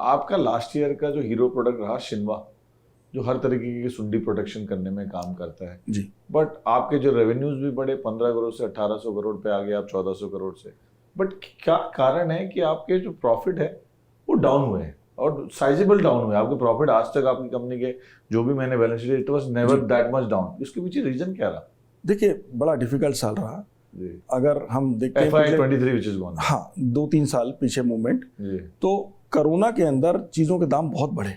आपका last year का जो हीरो प्रोडक्ट रहा शिन्वा, जो हर तरीके की सुंडी प्रोटेक्शन करने में काम करता है जी, बट आपके जो रेवेन्यूज भी बढ़े 15 करोड़ से 1800 करोड़ पे आ गए आप 1400 करोड़ से, बट क्या कारण है कि आपके जो प्रॉफिट है वो डाउन हुए हैं और साइजेबल डाउन हुए? आपके प्रॉफिट आज तक आपकी कंपनी के जो भी मैंने balance sheet, it was never that much down. इसके पीछे रीजन क्या रहा? देखिए बड़ा डिफिकल्ट साल रहा। जी, अगर हम देखते हैं FY23 which is gone, हाँ 2-3 साल पीछे मूवमेंट, जी, तो कोरोना के अंदर चीज़ों के दाम बहुत बढ़े,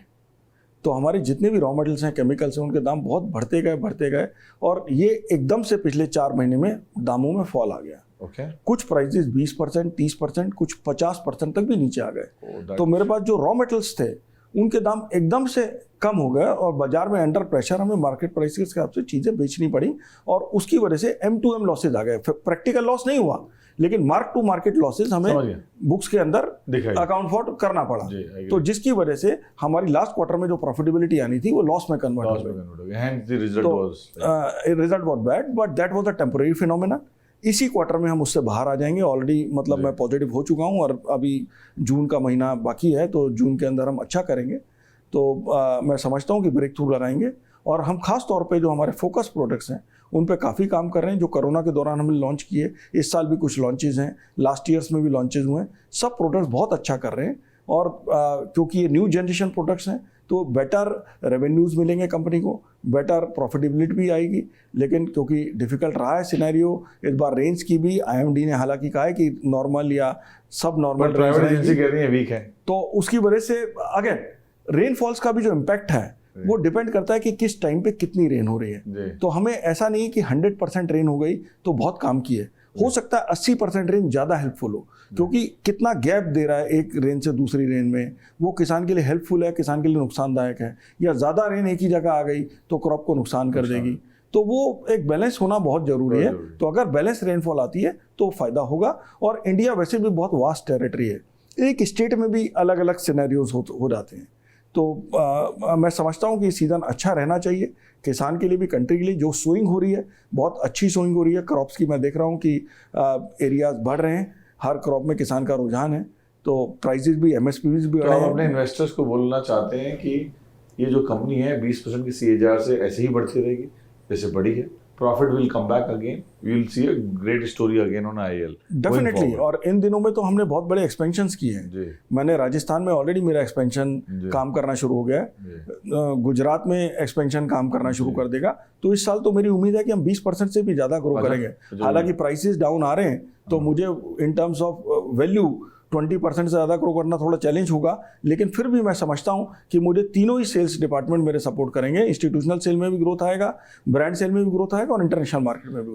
तो हमारे जितने भी रॉ मटेरियल्स हैं, केमिकल्स हैं, उनके दाम बहुत बढ़ते गए और ये एकदम से पिछले 4 महीने में दामों में फॉल आ गया। ओके, कुछ प्राइसेस 20%, 30%, कुछ 50% तक भी नीचे आ गए। तो मेरे पास जो रॉ मटेरियल्स थे उनके दाम एकदम से कम हो गए और बाजार में अंडर प्रेशर हमें मार्केट प्राइस के हिसाब से चीज़ें बेचनी पड़ी और उसकी वजह से M2M लॉसेज आ गए। प्रैक्टिकल लॉस नहीं हुआ, लेकिन मार्क टू मार्केट लॉसेज हमें बुक्स के अंदर अकाउंट फॉर करना पड़ा। तो जिसकी वजह से हमारी लास्ट क्वार्टर में जो प्रॉफिटेबिलिटी आनी थी वो लॉस में कन्वर्ट हो गई। Result was bad, but that was a temporary phenomena. इसी क्वार्टर में हम उससे बाहर आ जाएंगे। ऑलरेडी मतलब मैं पॉजिटिव हो चुका हूँ और अभी जून का महीना बाकी है, तो जून के अंदर हम अच्छा करेंगे। तो मैं समझता हूँ कि ब्रेक थ्रू लगाएंगे और हम खास तौर पे जो हमारे फोकस प्रोडक्ट्स हैं उन पे काफ़ी काम कर रहे हैं, जो कोरोना के दौरान हमने लॉन्च किए। इस साल भी कुछ लॉन्चेस हैं, लास्ट ईयर्स में भी लॉन्चेस हुए हैं। सब प्रोडक्ट्स बहुत अच्छा कर रहे हैं और क्योंकि ये न्यू जनरेशन प्रोडक्ट्स हैं तो बेटर रेवेन्यूज़ मिलेंगे कंपनी को, बेटर प्रॉफिटेबिलिटी भी आएगी। लेकिन क्योंकि डिफ़िकल्ट रहा है सिनेरियो, इस बार रेंज की भी IMD ने हालांकि कहा है कि नॉर्मल या सब नॉर्मल प्राइवेट एजेंसी कह रही है वीक है, तो उसकी वजह से अगेन रेनफॉल्स का भी जो इम्पैक्ट है वो डिपेंड करता है कि किस टाइम पे कितनी रेन हो रही है। तो हमें ऐसा नहीं कि 100% रेन हो गई तो बहुत काम की है, हो सकता है 80% रेन ज़्यादा हेल्पफुल हो, क्योंकि कितना गैप दे रहा है एक रेन से दूसरी रेन में, वो किसान के लिए हेल्पफुल है, किसान के लिए नुकसानदायक है। या ज़्यादा रेन एक ही जगह आ गई तो क्रॉप को नुकसान कर देगी, तो वो एक बैलेंस होना बहुत ज़रूरी है। तो अगर बैलेंस रेनफॉल आती है तो फ़ायदा होगा। और इंडिया वैसे भी बहुत वास्ट टेरिटरी है, एक स्टेट में भी अलग अलग सिनेरियोज हो जाते हैं। तो मैं समझता हूँ कि सीज़न अच्छा रहना चाहिए किसान के लिए भी, कंट्री के लिए। जो सोइंग हो रही है बहुत अच्छी सोइंग हो रही है क्रॉप्स की। मैं देख रहा हूँ कि एरियाज बढ़ रहे हैं, हर क्रॉप में किसान का रुझान है, तो प्राइसेस भी MSP भी बढ़ रहे हैं। तो अपने इन्वेस्टर्स को बोलना चाहते हैं कि ये जो कंपनी है 20% की CAGR से ऐसे ही बढ़ती रहेगी जैसे बढ़ी है, profit will come back again, we will see a great story again on IAL definitely. और इन दिनों में तो हमने बहुत बड़े एक्सपेंशंस किए हैं। मैंने राजस्थान में ऑलरेडी मेरा एक्सपेंशन काम करना शुरू हो गया है, गुजरात में एक्सपेंशन काम करना शुरू कर देगा। तो इस साल तो मेरी उम्मीद है कि हम 20% से भी ज़्यादा ग्रो करेंगे। हालांकि प्राइसेस डाउन आ रहे हैं तो मुझे इन टर्म्स ऑफ वैल्यू 20% से ज़्यादा ग्रो करना थोड़ा चैलेंज होगा, लेकिन फिर भी मैं समझता हूं कि मुझे तीनों ही सेल्स डिपार्टमेंट मेरे सपोर्ट करेंगे। इंस्टीट्यूशनल सेल में भी ग्रोथ आएगा, ब्रांड सेल में भी ग्रोथ आएगा और इंटरनेशनल मार्केट में भी